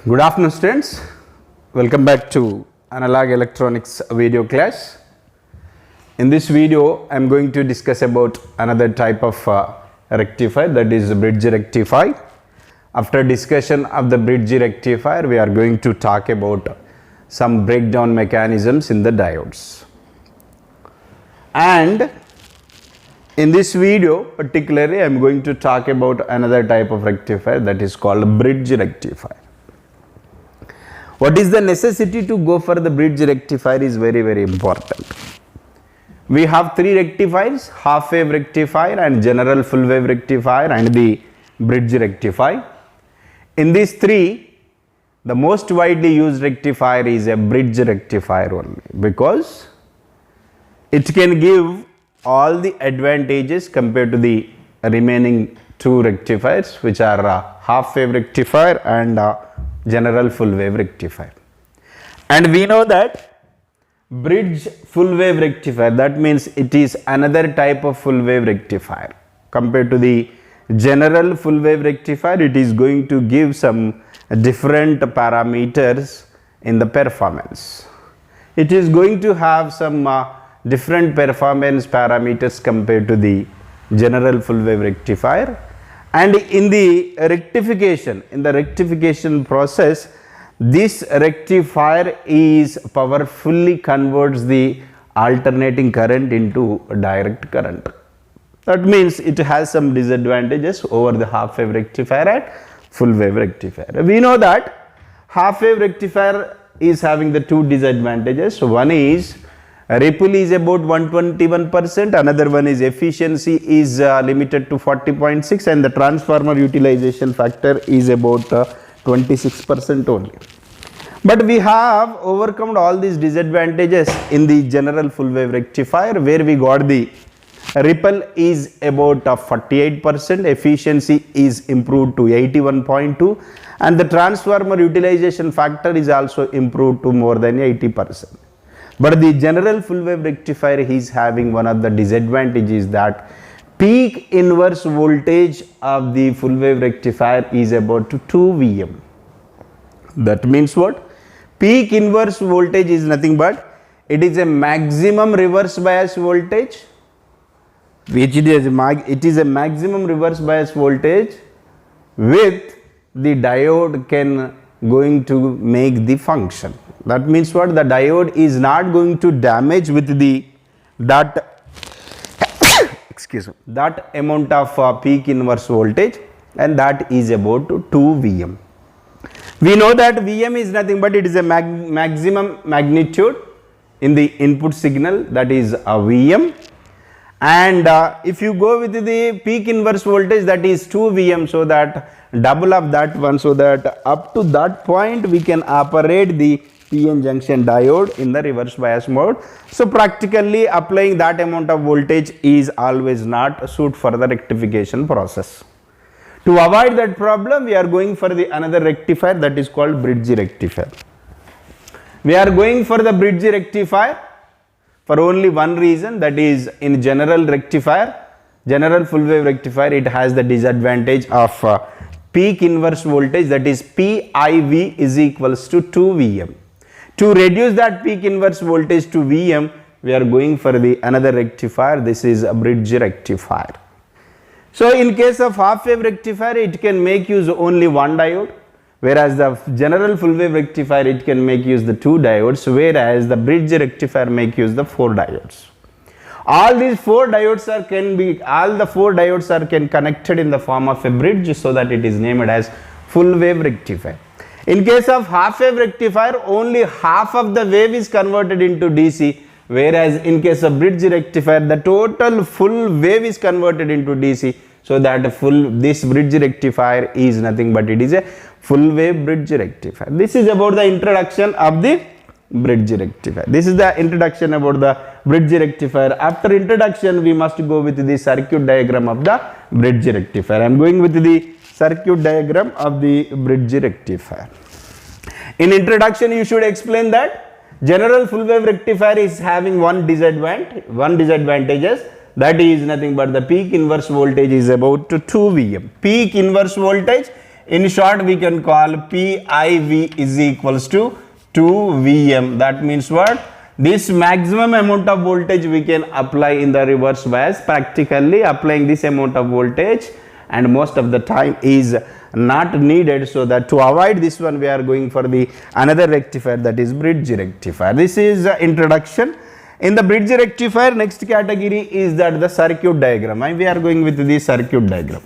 Good afternoon, students. Welcome back to Analog Electronics video class. In this video, I am going to discuss about another type of rectifier, that is bridge rectifier. After discussion of the bridge rectifier, we are going to talk about some breakdown mechanisms in the diodes. And in this video, particularly, I am going to talk about another type of rectifier, that is called bridge rectifier. What is the necessity to go for the bridge rectifier is very important. We have three rectifiers: half wave rectifier and general full wave rectifier and the bridge rectifier. In these three, the most widely used rectifier is a bridge rectifier only, because it can give all the advantages compared to the remaining two rectifiers, which are half wave rectifier and general full wave rectifier. And we know that bridge full wave rectifier, that means it is another type of full wave rectifier. Compared to the general full wave rectifier, it is going to give some different parameters in the performance. It is going to have some different performance parameters compared to the general full wave rectifier. And in the rectification process, this rectifier is powerfully converts the alternating current into direct current. That means it has some disadvantages over the half wave rectifier and full wave rectifier. We know that half wave rectifier is having the two disadvantages. So one is ripple is about 121%, another one is efficiency is limited to 40.6, and the transformer utilization factor is about 26% only. But we have overcome all these disadvantages in the general full wave rectifier, where we got the ripple is about 48%, efficiency is improved to 81.2, and the transformer utilization factor is also improved to more than 80%. But the general full wave rectifier is having one of the disadvantages, that peak inverse voltage of the full wave rectifier is about 2 Vm. That means what? Peak inverse voltage is nothing but it is a maximum reverse bias voltage, which it is a maximum reverse bias voltage with the diode can going to make the function. That means what? The diode is not going to damage with that that amount of peak inverse voltage, and that is about 2 Vm. We know that Vm is nothing but it is a maximum magnitude in the input signal, that is a Vm, and if you go with the peak inverse voltage, that is 2 Vm, so that double of that one, so that up to that point we can operate the PN junction diode in the reverse bias mode. So practically applying that amount of voltage is always not suit for the rectification process. To avoid that problem, we are going for the another rectifier, that is called bridge rectifier. We are going for the bridge rectifier for only one reason, that is in general rectifier, general full wave rectifier, it has the disadvantage of peak inverse voltage, that is PIV is equals to 2 Vm. To reduce that peak inverse voltage to Vm, we are going for the another rectifier, this is a bridge rectifier. So in case of half wave rectifier, it can make use only one diode, whereas the general full wave rectifier, it can make use the two diodes, whereas the bridge rectifier make use the 4 diodes. All these 4 diodes are can connected in the form of a bridge, so that it is named as full wave rectifier. In case of half wave rectifier, only half of the wave is converted into DC, whereas in case of bridge rectifier, the total full wave is converted into DC, so that this bridge rectifier is nothing but it is a full wave bridge rectifier. This is about the introduction of the bridge rectifier. This is the introduction about the bridge rectifier. After introduction, we must go with the circuit diagram of the bridge rectifier. I am going with the circuit diagram of the bridge rectifier. In introduction, you should explain that general full wave rectifier is having one disadvantages, that is nothing but the peak inverse voltage is about 2 Vm. Peak inverse voltage In short, we can call PIV is equals to 2Vm. That means what? This maximum amount of voltage we can apply in the reverse bias. Practically applying this amount of voltage and most of the time is not needed, so that to avoid this one we are going for the another rectifier, that is bridge rectifier. This is introduction. In the bridge rectifier, next category is that the circuit diagram, and we are going with the circuit diagram.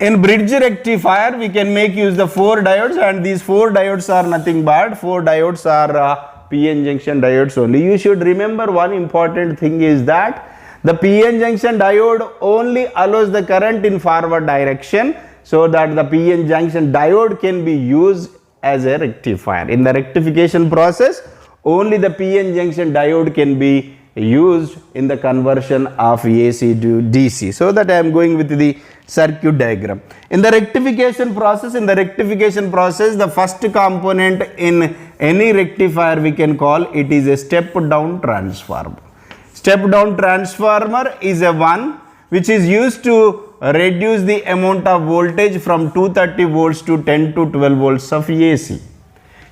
In bridge rectifier, we can make use the 4 diodes, and these 4 diodes are nothing but 4 diodes are PN junction diodes only. You should remember one important thing is that the PN junction diode only allows the current in forward direction, so that the PN junction diode can be used as a rectifier. In the rectification process, only the PN junction diode can be used in the conversion of AC to DC. So that I am going with the circuit diagram. In the rectification process, the first component in any rectifier we can call it is a step down transformer. Step down transformer is a one which is used to reduce the amount of voltage from 230 volts to 10 to 12 volts of AC.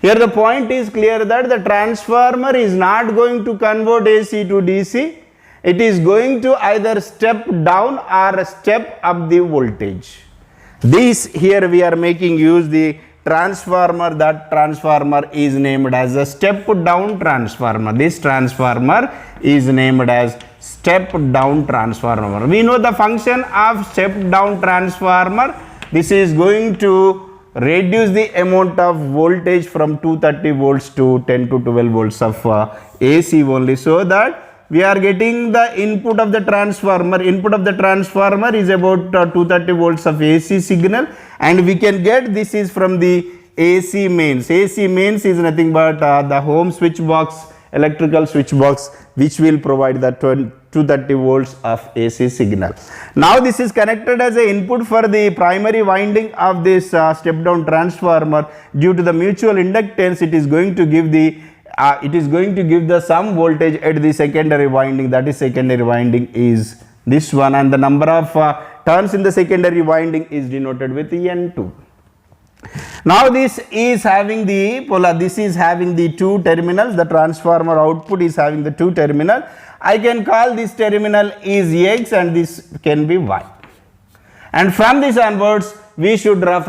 Here the point is clear that the transformer is not going to convert AC to DC. It is going to either step down or step up the voltage. This here we are making use the transformer. That transformer is named as a step down transformer. This transformer is named as step down transformer. We know the function of step down transformer. This is going to reduce the amount of voltage from 230 volts to 10 to 12 volts of AC only, so that we are getting the input of the transformer. Input of the transformer is about 230 volts of AC signal, and we can get this is from the AC mains. AC mains is nothing but the home switch box, electrical switch box, which will provide the 230 volts of AC signal. Now this is connected as an input for the primary winding of this step down transformer. Due to the mutual inductance, it is going to give the some voltage at the secondary winding. That is secondary winding is this one, and the number of turns in the secondary winding is denoted with N2. Now this is having the two terminals. The transformer output is having the 2 terminal. I can call this terminal is X and this can be Y. And from this onwards, we should draw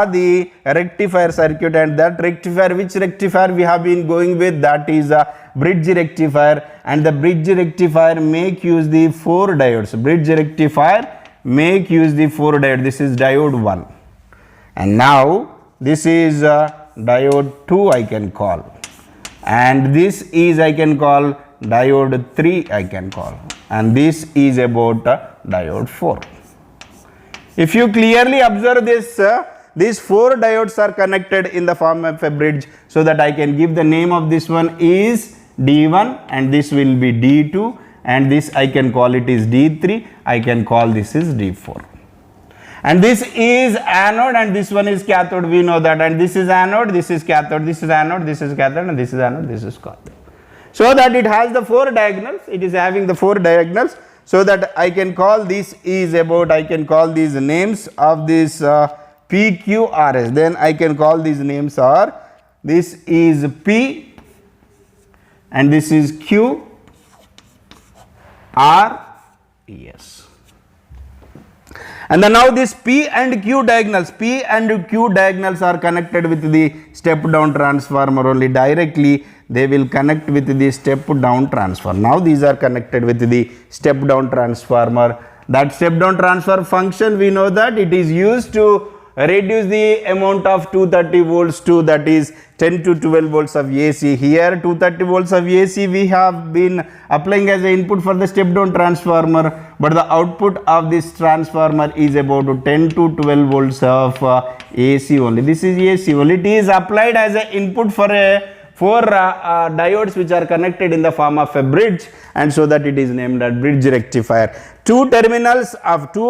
the rectifier circuit, and that rectifier, which rectifier we have been going with, that is a bridge rectifier, and the bridge rectifier make use the 4 diodes. Bridge rectifier make use the 4 diodes. This is diode 1, and now this is diode 2 I can call, and this is I can call diode 3 I can call, and this is about diode 4. If you clearly observe this, these 4 diodes are connected in the form of a bridge, so that I can give the name of this one is D1, and this will be D2, and this I can call it is D3, I can call this is D4. And this is anode and this one is cathode, we know that, and this is anode, this is cathode, this is anode, this is cathode, and this is anode, this is cathode. So that it has the 4 diagonals, it is having the 4 diagonals, so that I can call this is about, I can call these names of this PQRS, then I can call these names are, this is P and this is Q R S. And then now this P and Q diagonals are connected with the step down transformer only. Directly they will connect with the step down transformer. Now these are connected with the step down transformer. That step down transfer function, we know that it is used to reduce the amount of 230 volts to, that is 10 to 12 volts of AC. Here 230 volts of AC we have been applying as an input for the step down transformer, but the output of this transformer is about 10 to 12 volts of AC only. This is AC only. It is applied as an input for a 4 diodes which are connected in the form of a bridge, and so that it is named as bridge rectifier. 2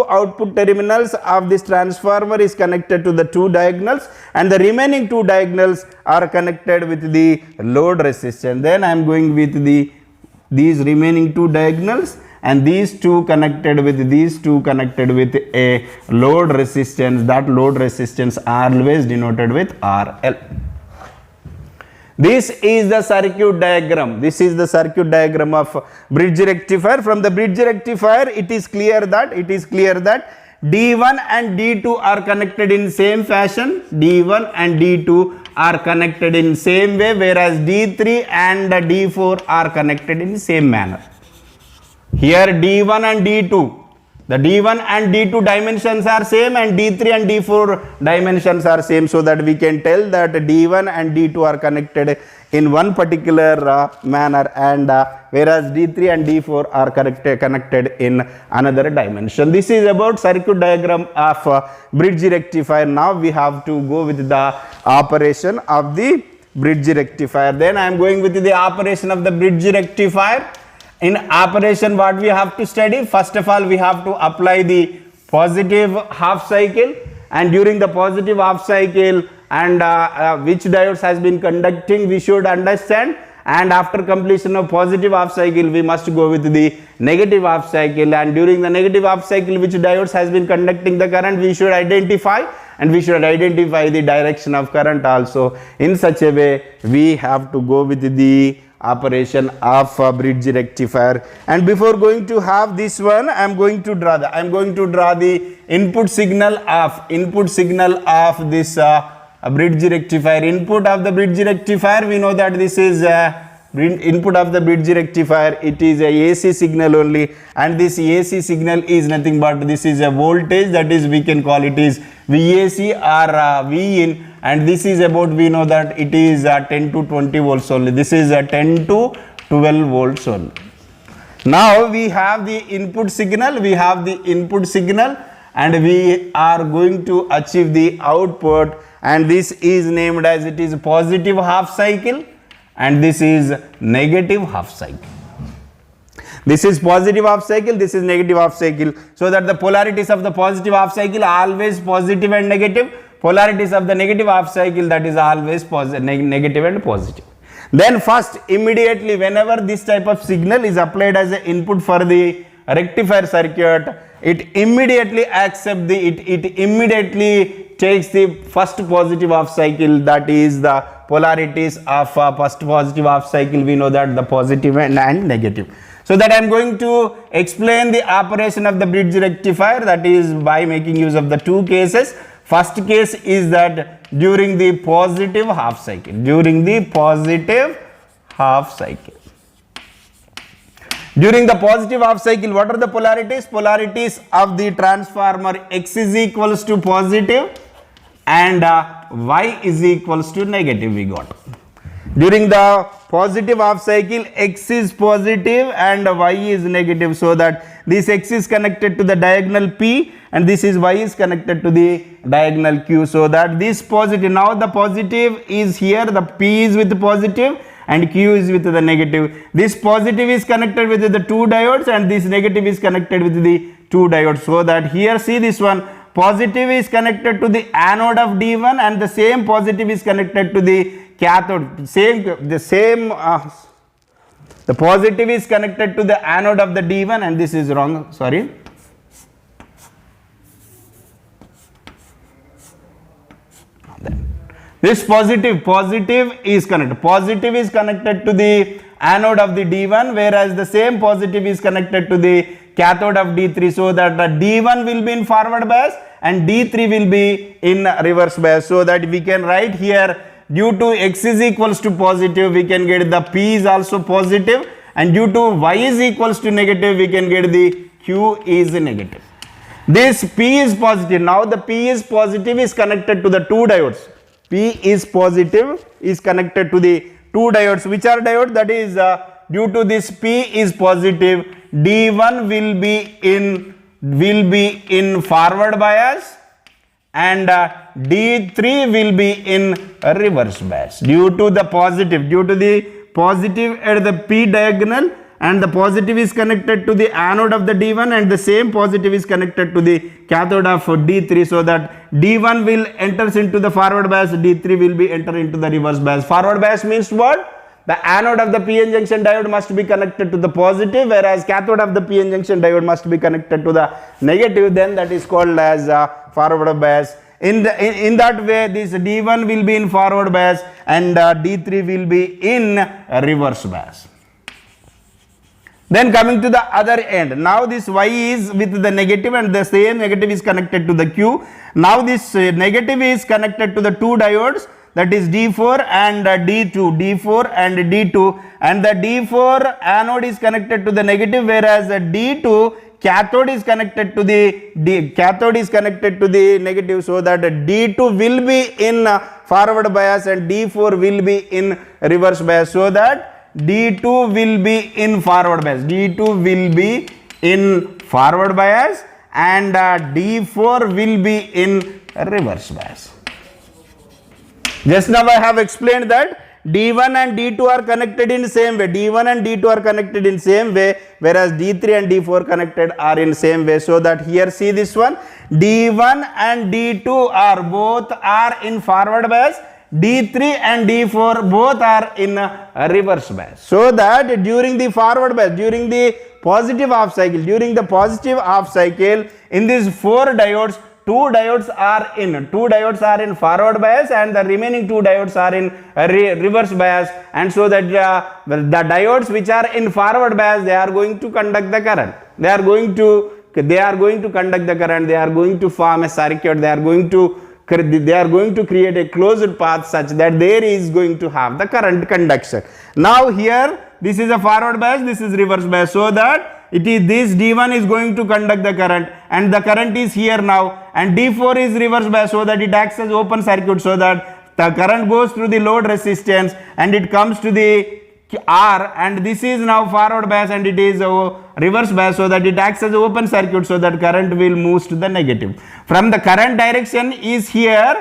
output terminals of this transformer is connected to the 2 diagonals, and the remaining 2 diagonals are connected with the load resistance. Then I am going with these remaining 2 diagonals, and these two connected with a load resistance. That load resistance always denoted with RL. This is the circuit diagram. This is the circuit diagram of bridge rectifier. From the bridge rectifier, it is clear that D1 and D2 are connected in same fashion. D1 and D2 are connected in same way, whereas D3 and D4 are connected in same manner. Here D1 and D2, the D1 and D2 dimensions are same, and D3 and D4 dimensions are same, so that we can tell that D1 and D2 are connected in one particular manner, and whereas D3 and D4 are connected in another dimension. This is about circuit diagram of bridge rectifier. Now we have to go with the operation of the bridge rectifier. Then I am going with the operation of the bridge rectifier. In operation, what we have to study? First of all, we have to apply the positive half cycle, and during the positive half cycle and which diodes has been conducting we should understand, and after completion of positive half cycle we must go with the negative half cycle, and during the negative half cycle which diodes has been conducting the current we should identify, and we should identify the direction of current also. In such a way we have to go with the operation of bridge rectifier. And before going to have this one, I am going to draw the input signal of this bridge rectifier. Input of the bridge rectifier, we know that this is input of the bridge rectifier, it is a AC signal only, and this AC signal is nothing but this is a voltage, that is we can call it is VAC or Vin, and this is about, we know that it is 10 to 20 volts only. This is 10 to 12 volts only. Now we have the input signal, and we are going to achieve the output, and this is named as it is positive half cycle, and this is negative half cycle. This is positive half cycle, this is negative half cycle, so that the polarities of the positive half cycle are always positive and negative, polarities of the negative half cycle, that is always negative and positive. Then first, immediately whenever this type of signal is applied as an input for the rectifier circuit, it immediately accepts it immediately takes the first positive half cycle, that is the polarities of first positive half cycle, we know that the positive and negative. So that I am going to explain the operation of the bridge rectifier, that is by making use of the two cases. First case is that during the positive half cycle, during the positive half cycle, what are the polarities? Polarities of the transformer X is equals to positive and Y is equals to negative, we got. During the positive half cycle, X is positive and Y is negative, so that this X is connected to the diagonal P and this is Y is connected to the diagonal Q, so that this positive, now the positive is here, the P is with the positive and Q is with the negative. This positive is connected with the two diodes and this negative is connected with the two diodes, so that here see this one, positive is connected to the anode of D1 and the same positive is connected to the cathode, the positive is connected to the anode of the D1, and this is wrong, sorry. This positive is connected to the anode of the D1, whereas the same positive is connected to the cathode of D3, so that the D1 will be in forward bias and D3 will be in reverse bias, so that we can write here, due to X is equals to positive, we can get the P is also positive, and due to Y is equals to negative, we can get the Q is negative. This P is positive. Now the P is positive is connected to the two diodes. P is positive is connected to the two diodes. Which are diodes? That is due to this P is positive, D1 will be in forward bias and D3 will be in reverse bias due to the positive at the P diagonal, and the positive is connected to the anode of the D1 and the same positive is connected to the cathode of D3, so that D1 will enters into the forward bias, D3 will be enter into the reverse bias. Forward bias means what? the anode of the PN junction diode must be connected to the positive, whereas cathode of the PN junction diode must be connected to the negative, then that is called as forward bias. In that way, this D1 will be in forward bias and D3 will be in reverse bias. Then coming to the other end, now this Y is with the negative and the same negative is connected to the Q. Now this negative is connected to the two diodes, that is D4 and D2, D4 and D2, and the D4 anode is connected to the negative, whereas the D2 cathode is connected to the negative, so that D2 will be in forward bias and D4 will be in reverse bias, so that D2 will be in forward bias, D2 will be in forward bias and D4 will be in reverse bias. Just now I have explained that D1 and D2 are connected in same way, D1 and D2 are connected in same way, whereas D3 and D4 connected are in same way, so that here see this one, D1 and D2 are both are in forward bias, D3 and D4 both are in reverse bias, so that during the forward bias, during the positive half cycle, in these four diodes, two diodes are in forward bias and the remaining two diodes are in reverse bias, and so that the diodes which are in forward bias, they are going to conduct the current, they are going to conduct the current, they are going to form a circuit, they are going to create a closed path such that there is going to have the current conduction. Now here this is a forward bias, this is reverse bias, so that it is this D1 is going to conduct the current and the current is here now, and D4 is reverse bias, so that it acts as open circuit, so that the current goes through the load resistance and it comes to the R, and this is now forward bias and it is reverse bias, so that it acts as open circuit, so that current will move to the negative. From the current direction is here,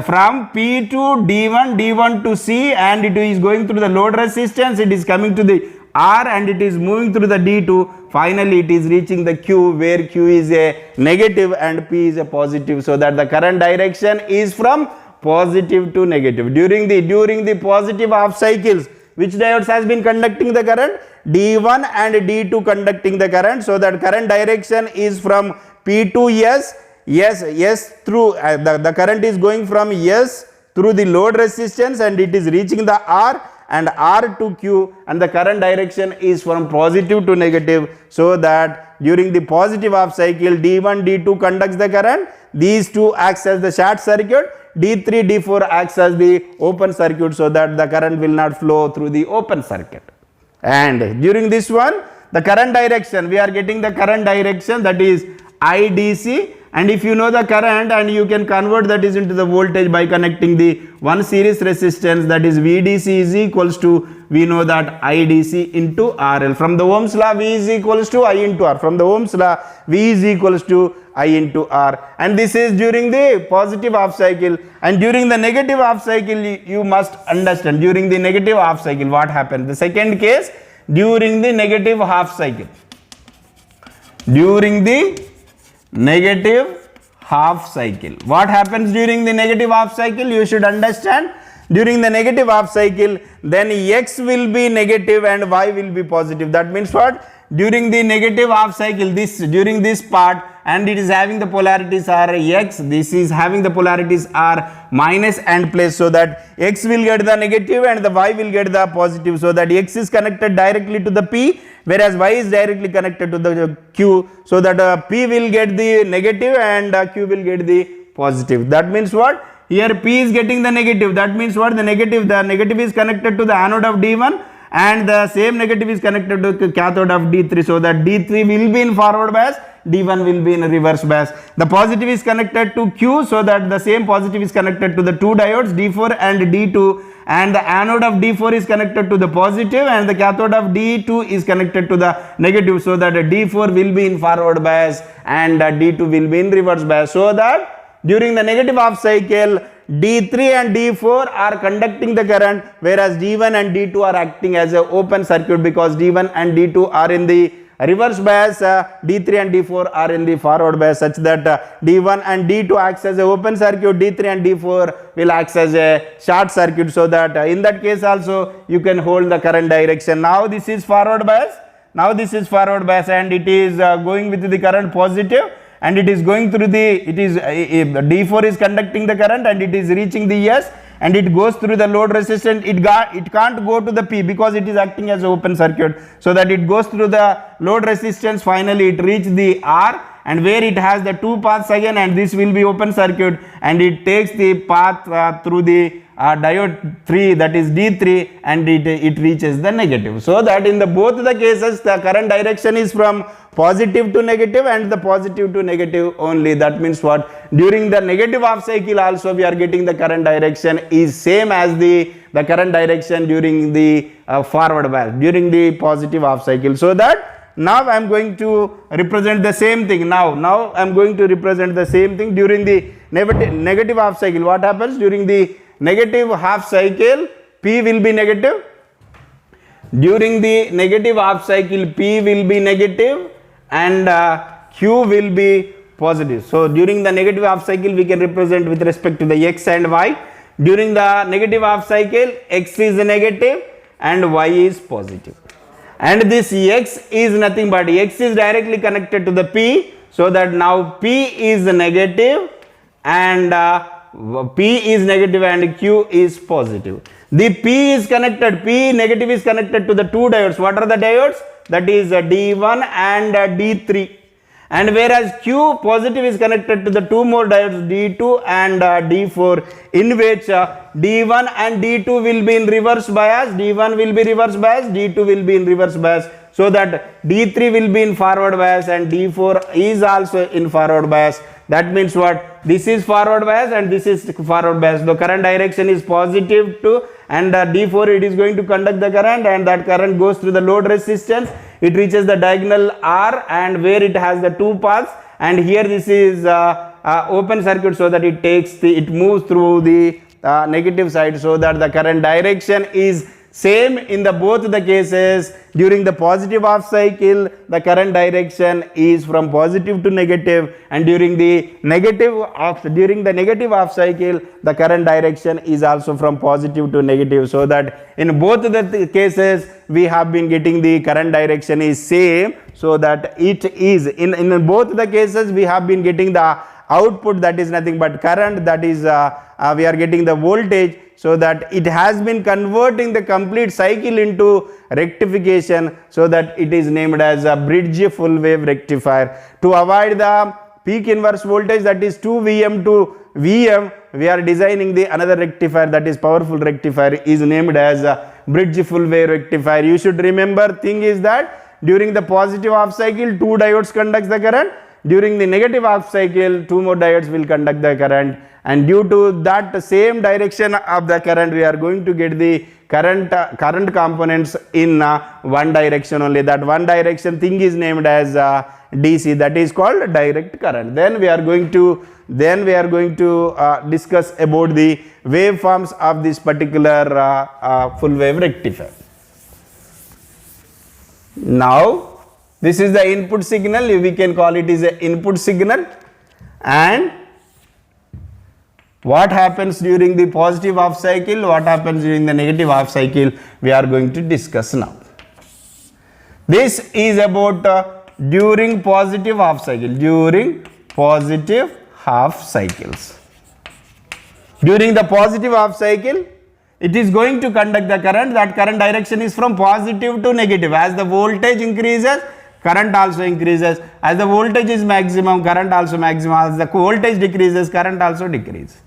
from P to D1, D1 to C, and it is going through the load resistance, it is coming to the R and it is moving through the D2, finally it is reaching the Q, where Q is a negative and P is a positive, so that the current direction is from positive to negative. During the positive half cycles, which diodes has been conducting the current? D1 and D2 conducting the current, so that current direction is from P to S through the current is going from S through the load resistance and it is reaching the R, and R to Q, and the current direction is from positive to negative, so that during the positive half cycle, D1, D2 conducts the current, these two acts as the short circuit, D3, D4 acts as the open circuit, so that the current will not flow through the open circuit. And during this one, the current direction, we are getting the current direction, that is IDC, and if you know the current, and you can convert that is into the voltage by connecting the one series resistance, that is VDC is equals to, we know that IDC into RL. From the Ohm's law, V is equals to I into R. From the Ohm's law, V is equals to I into R. And this is during the positive half cycle. And during the negative half cycle, you must understand, during the negative half cycle, what happened? The second case, during the negative half cycle. During the negative half cycle, what happens during the negative half cycle? You should understand, during the negative half cycle, then X will be negative and Y will be positive. That means what? During the negative half cycle, during this part, and it is having the polarities are X, this is having the polarities are minus and plus, so that X will get the negative and the Y will get the positive, so that X is connected directly to the P, whereas Y is directly connected to the Q, so that P will get the negative and Q will get the positive. That means what? Here P is getting the negative, that means what? The negative is connected to the anode of D1 and the same negative is connected to the cathode of D3, so that D3 will be in forward bias, D1 will be in reverse bias. The positive is connected to Q, so that the same positive is connected to the two diodes D4 and D2, and the anode of D4 is connected to the positive and the cathode of D2 is connected to the negative, so that D4 will be in forward bias and D2 will be in reverse bias, so that during the negative half cycle, D3 and D4 are conducting the current, whereas D1 and D2 are acting as an open circuit, because D1 and D2 are in the reverse bias D3 and D4 are in the forward bias, such that D1 and D2 acts as a open circuit, D3 and D4 will act as a short circuit, so that in that case also you can hold the current direction. Now this is forward bias, and it is going with the current positive, and it is going through the, D4 is conducting the current and it is reaching the S, and it goes through the load resistance. It can't go to the P because it is acting as an open circuit, so that it goes through the load resistance. Finally it reaches the R, and where it has the two paths again, and this will be open circuit, and it takes the path through the diode 3, that is D3, and it reaches the negative. So that in the both the cases the current direction is from positive to negative, and the positive to negative only. That means what? During the negative half cycle also we are getting the current direction is same as the current direction during the forward bias, during the positive half cycle. So that now I am going to represent the same thing. Now I am going to represent the same thing during the negative half cycle. What happens during the negative half cycle? P will be negative. During the negative half cycle, P will be negative and Q will be positive. So during the negative half cycle we can represent with respect to the X and Y. During the negative half cycle, X is negative and Y is positive. And this X is nothing but X is directly connected to the P, so that now P is negative and P is negative and Q is positive. The P is connected, P negative is connected to the two diodes. What are the diodes? That is D1 and D3. And whereas Q positive is connected to the two more diodes, D2 and D4, in which D1 and D2 will be in reverse bias, D1 will be reverse bias, D2 will be in reverse bias, so that D3 will be in forward bias and D4 is also in forward bias. That means what? This is forward bias and this is forward bias. The current direction is positive to, and D4 it is going to conduct the current, and that current goes through the load resistance. It reaches the diagonal R, and where it has the two paths, and here this is open circuit, so that it moves through the negative side, so that the current direction is same in the both the cases. During the positive half cycle the current direction is from positive to negative, and during the negative half cycle the current direction is also from positive to negative, so that in both the cases we have been getting the current direction is same, so that it is in both the cases we have been getting the output, that is nothing but current, that is we are getting the voltage, so that it has been converting the complete cycle into rectification, so that it is named as a bridge full wave rectifier. To avoid the peak inverse voltage, that is 2 Vm to Vm, we are designing the another rectifier, that is powerful rectifier, is named as a bridge full wave rectifier. You should remember thing is that during the positive half cycle 2 diodes conducts the current, during the negative half cycle 2 more diodes will conduct the current, and due to that same direction of the current we are going to get the current components in one direction only. That one direction thing is named as DC, that is called direct current. Then we are going to discuss about the waveforms of this particular full wave rectifier. Now this is the input signal, we can call it is an input signal, and what happens during the positive half cycle, what happens during the negative half cycle, we are going to discuss now. This is about during positive half cycle, during positive half cycles. During the positive half cycle, it is going to conduct the current, that current direction is from positive to negative. As the voltage increases, current also increases. As the voltage is maximum, current also maximum. As the voltage decreases, current also decreases.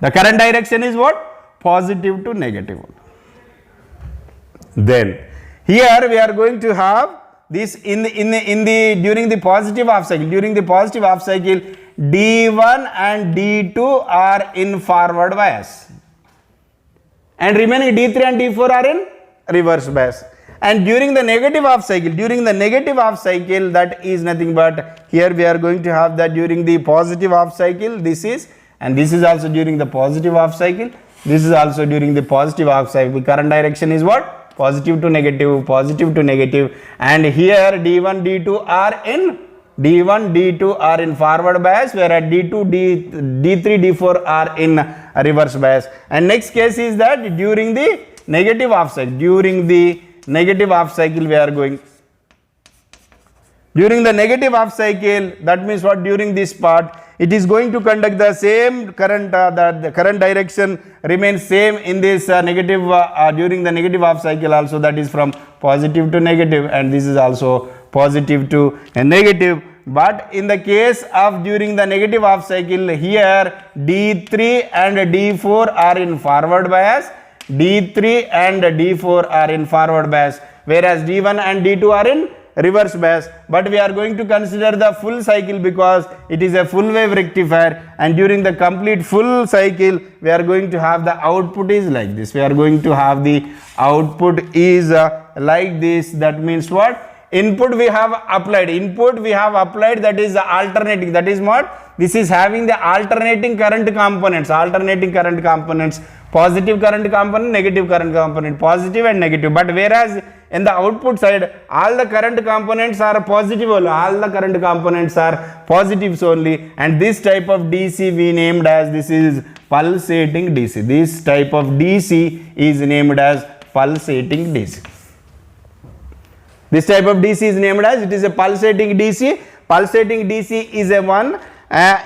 The current direction is what? Positive to negative. Then here we are going to have this during the positive half cycle. During the positive half cycle, D1 and D2 are in forward bias, and remaining D3 and D4 are in reverse bias. And during the negative half cycle, that is nothing but, here we are going to have that during the positive half cycle, this is, and this is also during the positive half cycle, this is also during the positive half cycle. Current direction is what? positive to negative, and here D1, D2 are in forward bias, whereas D2, D3, D4 are in reverse bias. And next case is that during the negative half cycle, we are going. During the negative half cycle, that means what? During this part, it is going to conduct the same current, the current direction remains same in this negative, during the negative half cycle also, that is from positive to negative, and this is also positive to negative. But in the case of during the negative half cycle, here D3 and D4 are in forward bias, D3 and D4 are in forward bias, whereas D1 and D2 are in reverse bias. But we are going to consider the full cycle because it is a full wave rectifier, and during the complete full cycle we are going to have the output is like this. We are going to have the output is like this. That means what? Input we have applied, that is alternating, that is what? This is having the alternating current components, positive current component, negative current component, positive and negative. But whereas in the output side, all the current components are positive only, only, and this type of DC we named as, this is pulsating DC. This type of DC is named as pulsating DC. This type of DC is named as, it is a pulsating DC. Pulsating DC is a one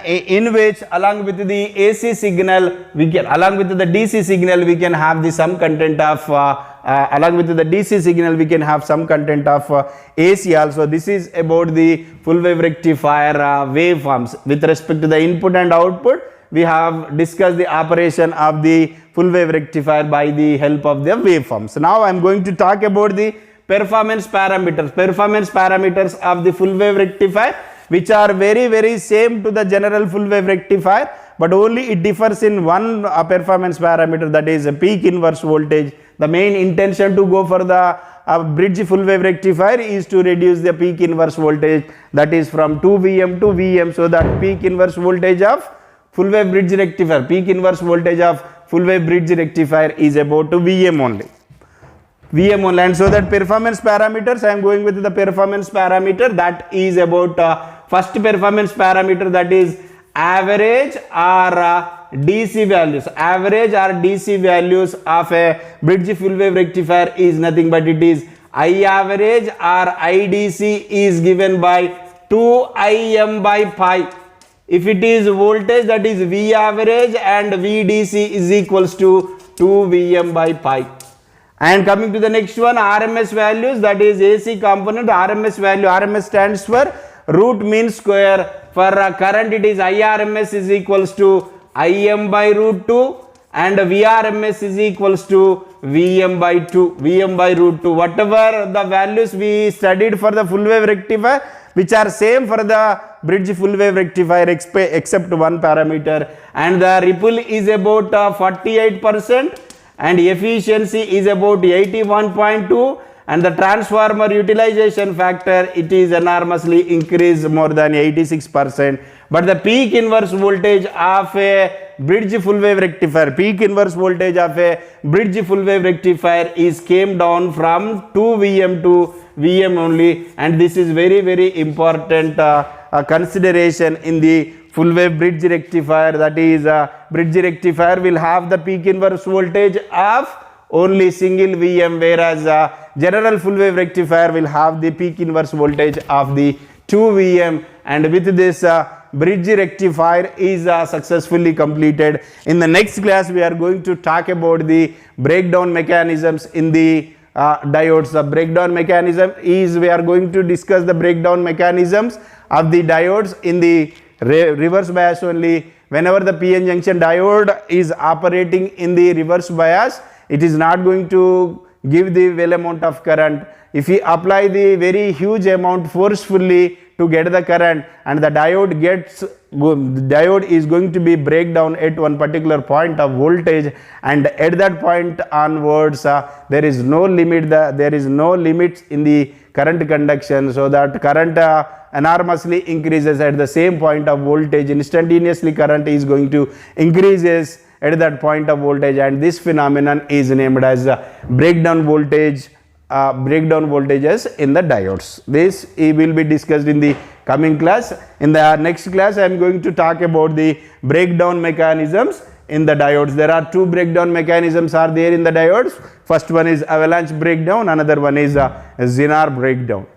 in which along with the AC signal we can, along with the DC signal we can have the some content of along with the DC signal we can have some content of AC also. This is about the full wave rectifier waveforms. With respect to the input and output, we have discussed the operation of the full wave rectifier by the help of the waveforms. Now I am going to talk about the performance parameters of the full wave rectifier, which are very same to the general full wave rectifier, but only it differs in one performance parameter, that is a peak inverse voltage. The main intention to go for the bridge full wave rectifier is to reduce the peak inverse voltage, that is from 2 Vm to Vm, so that peak inverse voltage of full wave bridge rectifier, is about to Vm only. And so that performance parameters, I am going with the performance parameter, that is about first performance parameter, that is average or DC values. Average or DC values of a bridge full wave rectifier is nothing but it is I average or IDC is given by 2Im by pi. If it is voltage, that is V average, and VDC is equals to 2Vm by pi. And coming to the next one, RMS values, that is AC component, RMS value, RMS stands for root mean square. For current it is IRMS is equals to Im by root 2, and VRMS is equals to Vm by root 2. Whatever the values we studied for the full wave rectifier, which are same for the bridge full wave rectifier except one parameter, and the ripple is about 48%, and efficiency is about 81.2, and the transformer utilization factor, it is enormously increased, more than 86%. But the peak inverse voltage of a bridge full wave rectifier, is came down from 2 Vm to Vm only, and this is very important consideration in the full wave bridge rectifier. That is bridge rectifier will have the peak inverse voltage of only single Vm, whereas general full wave rectifier will have the peak inverse voltage of the 2 Vm. And with this bridge rectifier is successfully completed. In the next class we are going to talk about the breakdown mechanisms in the diodes. The breakdown mechanism is, we are going to discuss the breakdown mechanisms of the diodes in the reverse bias only. Whenever the PN junction diode is operating in the reverse bias, it is not going to give the well amount of current. If we apply the very huge amount forcefully to get the current, and the diode is going to be breakdown at one particular point of voltage, and at that point onwards there is no limit, there is no limits in the current conduction, so that current enormously increases at the same point of voltage. Instantaneously current is going to increases at that point of voltage, and this phenomenon is named as breakdown voltages in the diodes. This will be discussed in the coming class. In the next class I am going to talk about the breakdown mechanisms in the diodes. There are two breakdown mechanisms are there in the diodes. First one is avalanche breakdown, another one is Zener breakdown.